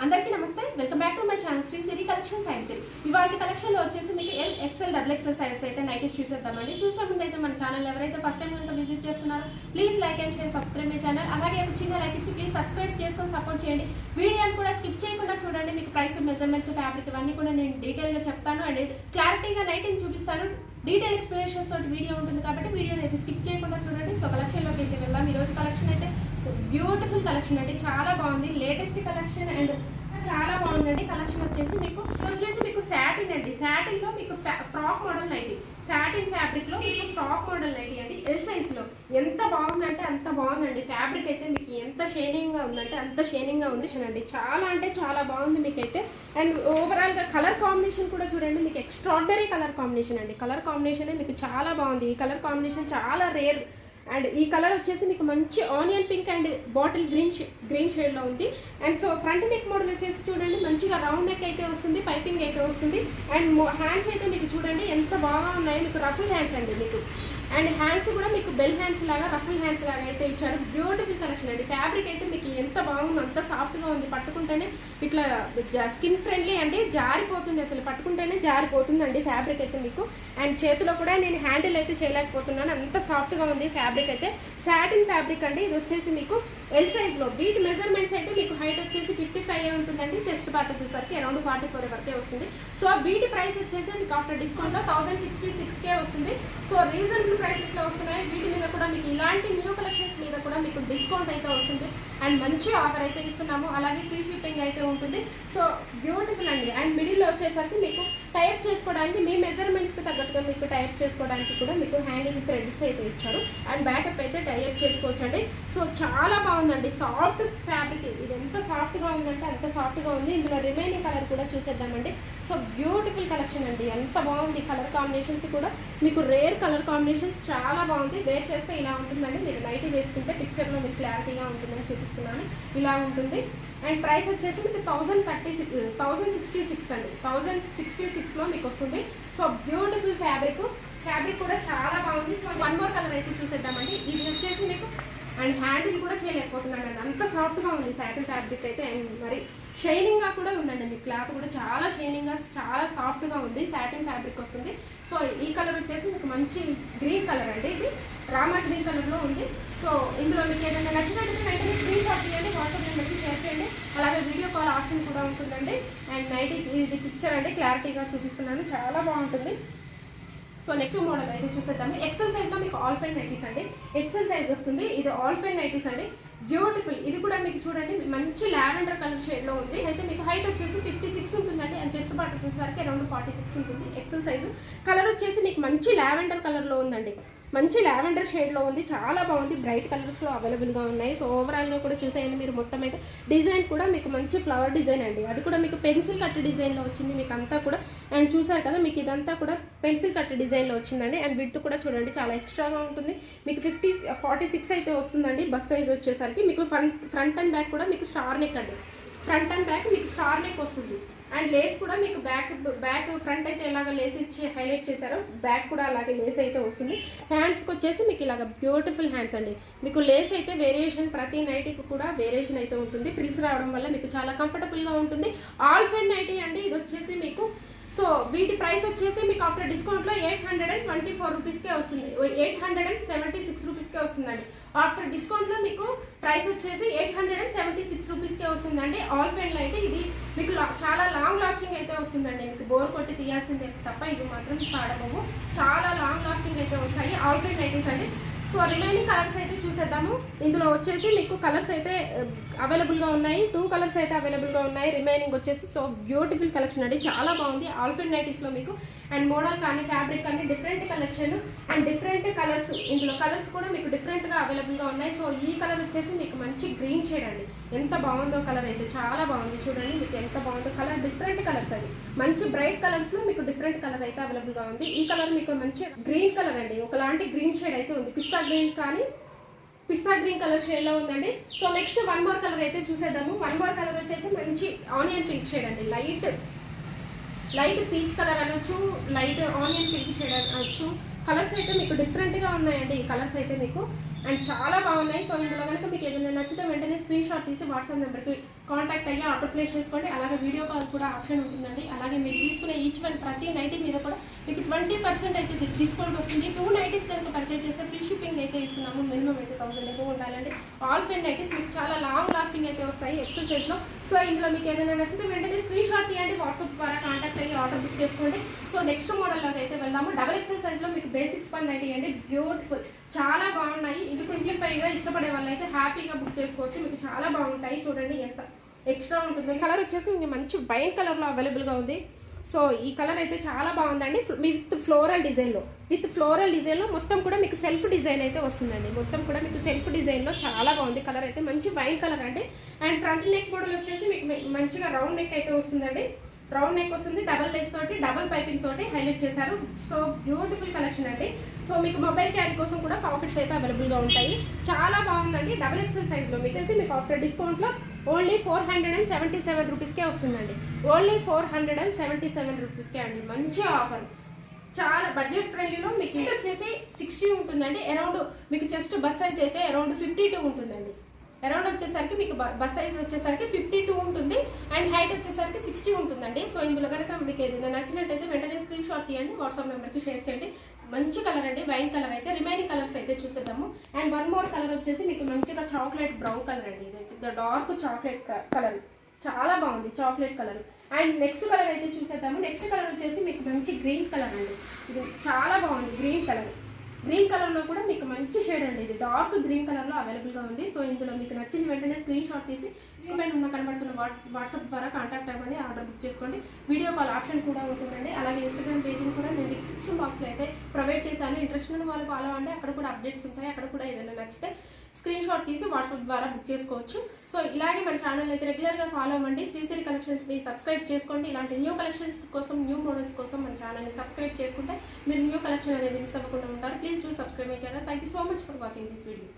అందరికీ నమస్తే, welcome back to my channel Sri Siri collections and Siri. ఇవాళ కలెక్షన్లో వచ్చేసి మీకు L, XL, double XL size అయితే నైటీస్ చూసేద్దామండి. చూసే ముందు అయితే మన ఛానల్ ఎవరైతే ఫస్ట్ టైం కనుక విజిట్ చేస్తున్నారో please like and share, subscribe my channel. అలాగే ఒక చిన్న లైక్ ఇచ్చి ప్లీజ్ సబ్స్క్రైబ్ చేసుకొని సపోర్ట్ చేయండి. వీడియోని కూడా స్కిప్ చేయకుండా చూడండి. మీకు ప్రైస్, మెజర్మెంట్స్, ఫ్యాబ్రిక్ ఇవన్నీ కూడా నేను డీటెయిల్గా చెప్తాను అండ్ క్లారిటీగా నైటీని చూపిస్తాను. డీటెయిల్ ఎక్స్ప్లెనేషన్స్ తోటి వీడియో ఉంటుంది కాబట్టి వీడియోని అయితే స్కిప్ చేయకుండా చూడండి. సో కలెక్షన్లోకి అయితే వెళ్దాం. ఈరోజు కలెక్షన్ అయితే బ్యూటిఫుల్ కలెక్షన్ అండి, చాలా బాగుంది. లేటెస్ట్ కలెక్షన్ అండ్ చాలా బాగుందండి. కలెక్షన్ వచ్చేసి మీకు సాటిన్ అండి. సాటిన్ లో మీకు frock model nighty, satin fabric లో మీకు ఫ్రాక్ మోడల్ నైటీ అండి. ఎల్ సైజ్ లో ఎంత బాగుందంటే అంత బాగుందండి. ఫ్యాబ్రిక్ అయితే మీకు ఎంత షైనింగ్ గా ఉందంటే అంత షైనింగ్ గా ఉంది చూడండి. చాలా అంటే చాలా బాగుంది మీకైతే. అండ్ ఓవరాల్ గా కలర్ కాంబినేషన్ కూడా చూడండి, మీకు ఎక్స్ట్రాడినరీ కలర్ కాంబినేషన్ అండి. కలర్ కాంబినేషన్ మీకు చాలా బాగుంది. ఈ కలర్ కాంబినేషన్ చాలా రేర్. అండ్ ఈ కలర్ వచ్చేసి మీకు మంచి onion pink and bottle green షేడ్లో ఉంది. And so front neck model వచ్చేసి చూడండి, మంచిగా రౌండ్ నెక్ అయితే వస్తుంది, పైపింగ్ అయితే వస్తుంది. అండ్ హ్యాండ్స్ అయితే మీకు చూడండి ఎంత బాగా ఉన్నాయి. మీకు రఫుల్ హ్యాండ్స్ అండి మీకు. అండ్ హ్యాండ్స్ కూడా మీకు బెల్ హ్యాండ్స్ లాగా, రఫుల్ హ్యాండ్స్ లాగా అయితే ఇచ్చారు. బ్యూటిఫుల్ కలెక్షన్ అండి. ఫ్యాబ్రిక్ అయితే మీకు ఎంత బాగుంది, అంత సాఫ్ట్గా ఉంది. పట్టుకుంటేనే ఇట్లా స్కిన్ ఫ్రెండ్లీ అండి, జారిపోతుంది, అసలు పట్టుకుంటేనే జారిపోతుందండి ఫ్యాబ్రిక్ అయితే మీకు. అండ్ చేతిలో కూడా నేను హ్యాండిల్ అయితే చేయలేకపోతున్నాను, అంత సాఫ్ట్గా ఉంది ఫ్యాబ్రిక్ అయితే. సాటిన్ ఫ్యాబ్రిక్ అండి. ఇది వచ్చేసి మీకు ఎల్ సైజ్లో. వీటి మెజర్మెంట్స్ అయితే మీకు హైట్ వచ్చేసి 55 ఉంటుందండి. చెస్ట్ పార్ట్ వచ్చేసరికి అరౌండ్ 44 వరకే వస్తుంది. సో వీటి ప్రైస్ వచ్చేసి మీకు ఆఫ్టర్ డిస్కౌంట్లో 1066K వస్తుంది. సో రీజనబుల్ ప్రైసెస్లో వస్తున్నాయి. వీటి మీద కూడా మీకు ఇలాంటి న్యూ కలెక్షన్స్ మీద కూడా మీకు డిస్కౌంట్ అయితే వస్తుంది. అండ్ మంచి ఆఫర్ అయితే ఇస్తున్నాము. అలాగే ఫ్రీ షిప్పింగ్ అయితే ఉంటుంది. సో బ్యూటిఫుల్ అండి. అండ్ మిడిల్లో వచ్చేసరికి మీకు టైప్ చేసుకోవడానికి, మీ మెజర్మెంట్స్కి తగ్గట్టుగా మీకు టైప్ చేసుకోవడానికి కూడా మీకు హ్యాంగింగ్ థ్రెడ్స్ అయితే ఇచ్చారు. అండ్ బ్యాకప్ అయితే టైప్ చేసుకోవచ్చండి. సో చాలా బాగుందండి. సాఫ్ట్ ఫ్యాబ్రిక్, ఇది ఎంత సాఫ్ట్గా ఉందంటే అంత సాఫ్ట్గా ఉంది. ఇందులో రిమైనింగ్ కలర్ కూడా చూసేద్దామండి. సో బ్యూటిఫుల్ కలెక్షన్ అండి, ఎంత బాగుంది. కలర్ కాంబినేషన్స్ కూడా మీకు రేర్ కలర్ కాంబినేషన్స్, చాలా బాగుంది. వేర్ చేస్తే ఇలా ఉంటుందండి. మీరు నైటీ వేసుకుంటే పిక్చర్లో మీకు క్లారిటీగా ఉంటుందని చూపిస్తున్నాను. ఇలా ఉంటుంది. అండ్ ప్రైస్ వచ్చేసి మీకు 1066 అండి. 1066లో మీకు వస్తుంది. సో బ్యూటిఫుల్ ఫ్యాబ్రిక్ కూడా చాలా బాగుంది. సో వన్ మోర్ కలర్ అయితే చూసేద్దామండి. ఇది వచ్చేసి మీకు అండ్ హ్యాండిల్ కూడా చేయలేకపోతున్నాను అండి, అంత సాఫ్ట్గా ఉంది సాటిన్ ఫ్యాబ్రిక్ అయితే. అండ్ మరి షైనింగ్గా కూడా ఉందండి. మీ క్లాత్ కూడా చాలా షైనింగ్గా, చాలా సాఫ్ట్గా ఉంది. సాటిన్ ఫ్యాబ్రిక్ వస్తుంది. సో ఈ కలర్ వచ్చేసి మీకు మంచి గ్రీన్ కలర్ అండి. ఇది రామా గ్రీన్ కలర్లో ఉంది. సో ఇందులో మీకు ఏదైనా నచ్చినట్టు వెంటనే స్క్రీన్ షాట్ చేయండి, వాట్సాప్లో మెసేజ్ షేర్ చేయండి. అలాగే వీడియో కాల్ ఆప్షన్ కూడా ఉంటుందండి. అండ్ నైట్ ఇది పిక్చర్ అండి, క్లారిటీగా చూపిస్తున్నాను, చాలా బాగుంటుంది. సో నెక్స్ట్ మోడల్ అయితే చూసేద్దాము. ఎక్సెల్ సైజ్లో మీకు ఆల్ ఫైన్ నైటీస్ అండి. ఎక్సెల్ సైజ్ వస్తుంది. ఇది ఆల్ ఫైన్ నైటీస్ అండి. బ్యూటిఫుల్. ఇది కూడా మీకు చూడండి మంచి లావెండర్ కలర్ షేడ్లో ఉంది. అయితే మీకు హైట్ వచ్చేసి 56 ఉంటుందండి. అండ్ చెస్ట్ పార్ట్ వచ్చేసరికి అరౌండ్ 46 ఉంటుంది. XL size. కలర్ వచ్చేసి మీకు మంచి లావెండర్ కలర్లో ఉందండి. మంచి లావెండర్ షేడ్లో ఉంది, చాలా బాగుంది. బ్రైట్ కలర్స్లో అవైలబుల్గా ఉన్నాయి. సో ఓవరాల్గా కూడా చూసేయండి మీరు. మొత్తం అయితే డిజైన్ కూడా మీకు మంచి ఫ్లవర్ డిజైన్ అండి. అది కూడా మీకు పెన్సిల్ కట్ డిజైన్లో వచ్చింది మీకు అంతా కూడా. అండ్ చూసారు కదా, మీకు ఇదంతా కూడా పెన్సిల్ కట్ డిజైన్లో వచ్చిందండి. అండ్ విడ్త్ కూడా చూడండి చాలా ఎక్స్ట్రాగా ఉంటుంది. మీకు 46 అయితే వస్తుందండి బస్ సైజ్ వచ్చేసరికి. మీకు ఫ్రంట్ అండ్ బ్యాక్ కూడా మీకు స్టార్ నెక్ అండి. ఫ్రంట్ అండ్ బ్యాక్ మీకు స్టార్ నెక్ వస్తుంది. అండ్ లేస్ కూడా మీకు బ్యాక్ ఫ్రంట్ అయితే ఇలాగ లేస్ ఇచ్చి హైలైట్ చేశారు, బ్యాక్ కూడా అలాగే లేస్ అయితే వస్తుంది. హ్యాండ్స్కి వచ్చేసి మీకు ఇలాగ బ్యూటిఫుల్ హ్యాండ్స్ అండి. మీకు లేస్ అయితే వేరియేషన్, ప్రతి నైటీకి కూడా వేరియేషన్ అయితే ఉంటుంది. ప్రిల్స్ రావడం వల్ల మీకు చాలా కంఫర్టబుల్గా ఉంటుంది. ఆల్ ఫైన్ నైటీ అండి. ఇది వచ్చేసి మీకు సో వీటి ప్రైస్ వచ్చేసి మీకు ఆఫ్టర్ డిస్కౌంట్లో 824 రూపీస్కే వస్తుంది. 876 రూపీస్కే వస్తుందండి. ఆఫ్టర్ డిస్కౌంట్లో మీకు ప్రైస్ వచ్చేసి 876 రూపీస్కే వస్తుందండి. ఆల్ ఫైన్ అయితే ఇది మీకు చాలా లాంగ్ లాస్టింగ్ అయితే వస్తుందండి. మీకు బోర్ కొట్టి తీయాల్సిందే తప్ప ఇవి మాత్రం పాడబోవు. చాలా లాంగ్ లాస్టింగ్ అయితే వస్తాయి ఆల్ ఫైన్ నైటీస్ అండి. సో రిమైనింగ్ కలర్స్ అయితే చూసేద్దాము. ఇందులో వచ్చేసి మీకు కలర్స్ అయితే అవైలబుల్గా ఉన్నాయి. 2 కలర్స్ అయితే అవైలబుల్గా ఉన్నాయి. రిమైనింగ్ వచ్చేసి సో బ్యూటిఫుల్ కలెక్షన్ అండి, చాలా బాగుంది. ఆల్ ఫైన్ నైటీస్లో మీకు అండ్ మోడల్ కానీ ఫ్యాబ్రిక్ కానీ different collection and different colours. ఇందులో కలర్స్ కూడా మీకు డిఫరెంట్గా అవైలబుల్గా ఉన్నాయి. సో ఈ కలర్ వచ్చేసి మీకు మంచి గ్రీన్ షేడ్ అండి. ఎంత బాగుందో కలర్ అయితే, చాలా బాగుంది. చూడండి మీకు ఎంత బాగుందో కలర్. డిఫరెంట్ కలర్స్ అది, మంచి బ్రైట్ కలర్స్లో మీకు డిఫరెంట్ కలర్ అయితే అవైలబుల్గా ఉంది. ఈ కలర్ మీకు మంచి గ్రీన్ కలర్ అండి, ఒకలాంటి గ్రీన్ షేడ్ అయితే ఉంది. పిస్తా గ్రీన్ కలర్ షేడ్లో ఉందండి. So next one more colour అయితే చూసేద్దాము. వన్ మోర్ కలర్ వచ్చేసి మంచి ఆనియన్ పింక్ షేడ్ అండి. లైట్ పీచ్ కలర్ అనొచ్చు, లైట్ ఆనియన్ పింక్ షేడ్ అనొచ్చు. కలర్స్ అయితే మీకు డిఫరెంట్గా ఉన్నాయండి. ఈ కలర్స్ అయితే మీకు అండ్ చాలా బాగున్నాయి. సో ఇందులో కనుక మీకు ఏదైనా నచ్చితే వెంటనే స్క్రీన్ షాట్ తీసి వాట్సాప్ నెంబర్కి కాంటాక్ట్ అయ్యి ఆర్డర్ ప్లేస్ చేసుకోండి. అలాగే వీడియో కాల్ కూడా ఆప్షన్ ఉంటుందండి. అలాగే మీరు తీసుకునే ఈచ్ వన్ ప్రతి నైటీ మీద కూడా మీకు 20% అయితే డిస్కౌంట్ వస్తుంది. 2 నైటీస్ కనుక పర్చేజ్ చేస్తే ఫ్రీ షిప్పింగ్ అయితే ఇస్తున్నాము. మినిమం అయితే 1000 ఎక్కువ ఉండాలండి. ఆల్ ఫెన్ నైటీస్ మీకు చాలా లాంగ్ లాస్టింగ్ అయితే వస్తాయి ఎక్సెల్ సైజ్లో. సో ఇందులో మీకు ఏదైనా నచ్చితే వెంటనే స్క్రీన్ షాట్ తీయండి, వాట్సాప్ ద్వారా కాంటాక్ట్ అయ్యి ఆర్డర్ బుక్ చేసుకోండి. సో నెక్స్ట్ మోడల్లోకి అయితే వెళ్దాము. XXL సైజ్లో మీకు బేసిక్స్ పని నైటీ అండి. బ్యూటిఫుల్, చాలా బాగున్నాయి. ఇది సింప్లిఫైగా ఇష్టపడే వాళ్ళు అయితే హ్యాపీగా బుక్ చేసుకోవచ్చు. మీకు చాలా బాగుంటాయి. చూడండి ఎంత ఎక్స్ట్రా ఉంటుంది. కలర్ వచ్చేసి మీకు మంచి వైన్ కలర్లో అవైలబుల్గా ఉంది. సో ఈ కలర్ అయితే చాలా బాగుందండి. విత్ ఫ్లోరల్ డిజైన్లో మొత్తం కూడా మీకు సెల్ఫ్ డిజైన్ అయితే వస్తుందండి. మొత్తం కూడా మీకు సెల్ఫ్ డిజైన్లో చాలా బాగుంది. కలర్ అయితే మంచి వైన్ కలర్ అండి. అండ్ ఫ్రంట్ నెక్ మోడల్ వచ్చేసి మీకు మంచిగా రౌండ్ నెక్ అయితే వస్తుందండి. రౌండ్ నెక్ వస్తుంది, డబల్ లేస్ తోటి డబల్ పైపింగ్ తోటి హైలైట్ చేశారు. సో బ్యూటిఫుల్ కలెక్షన్ అండి. సో మీకు మొబైల్ క్యారీ కోసం కూడా పాకెట్స్ అయితే అవైలబుల్గా ఉంటాయి. చాలా బాగుందండి. XXL సైజ్లో మీకు ఆఫ్టర్ డిస్కౌంట్లో ఓన్లీ 477 రూపీస్కే వస్తుందండి. ఓన్లీ 477 రూపీస్కే అండి. మంచి ఆఫర్, చాలా బడ్జెట్ ఫ్రెండ్లీలో. మీకు ఇది వచ్చేసి 60 ఉంటుందండి. అరౌండ్ మీకు చెస్ట్ బస్ సైజ్ అయితే అరౌండ్ 52 ఉంటుందండి. అరౌండ్ వచ్చేసరికి మీకు బస్ సైజ్ వచ్చేసరికి 52 ఉంటుంది. అండ్ హైట్ వచ్చేసరికి 60 ఉంటుందండి. సో ఇందులో కనుక మీకు ఏదైనా నచ్చినట్టయితే వెంటనే స్క్రీన్ షాట్ తీయండి, వాట్సాప్ నెంబర్కి షేర్ చేయండి. మంచి కలర్ అండి, వైన్ కలర్ అయితే. రిమైనింగ్ కలర్స్ అయితే చూసేద్దాము. అండ్ వన్ మోర్ కలర్ వచ్చేసి మీకు మంచిగా చాక్లెట్ బ్రౌన్ కలర్ అండి. ఇది డార్క్ చాక్లెట్ కలర్, చాలా బాగుంది chocolate colour. And next colour అయితే చూసేద్దాము. నెక్స్ట్ కలర్ వచ్చేసి మీకు మంచి గ్రీన్ కలర్ అండి. ఇది చాలా బాగుంది గ్రీన్ కలర్. గ్రీన్ కలర్లో కూడా మీకు మంచి షేడ్ అండి. ఇది డార్క్ గ్రీన్ కలర్లో అవైలబుల్గా ఉంది. సో ఇందులో మీకు నచ్చింది వెంటనే స్క్రీన్ షాట్ తీసి పైన ఉన్న కనబడుతున్న వాట్సాప్ ద్వారా కాంటాక్ట్ అవ్వండి, ఆర్డర్ బుక్ చేసుకోండి. వీడియో కాల్ ఆప్షన్ కూడా ఉంటుందండి. అలాగే ఇన్స్టాగ్రామ్ పేజ్ని కూడా నేను డిస్క్రిప్షన్ బాక్స్లో అయితే ప్రొవైడ్ చేశాను. ఇంట్రెస్ట్ ఉన్న వాళ్ళు ఫాలో అవ్వండి. అక్కడ కూడా అప్డేట్స్ ఉంటాయి. అక్కడ కూడా ఏదైనా నచ్చితే స్క్రీన్ షాట్ తీసి వాట్సాప్ ద్వారా బుక్ చేసుకోవచ్చు. సో ఇలాగే మన ఛానల్ అయితే రెగ్యులర్గా ఫాలో అవ్వండి. శ్రీశ్రీ కలెక్షన్స్ని సబ్స్క్రైబ్ చేసుకోండి. ఇలాంటి న్యూ కలెక్షన్స్ కోసం, న్యూ మోడల్స్ కోసం మన ఛానల్ని సబ్స్క్రైబ్ చేసుకుంటే మీరు న్యూ కలెక్షన్ అనేది మిస్ అవ్వకుండా ఉంటారు. Please do subscribe my channel. Thank you so much for watching this video.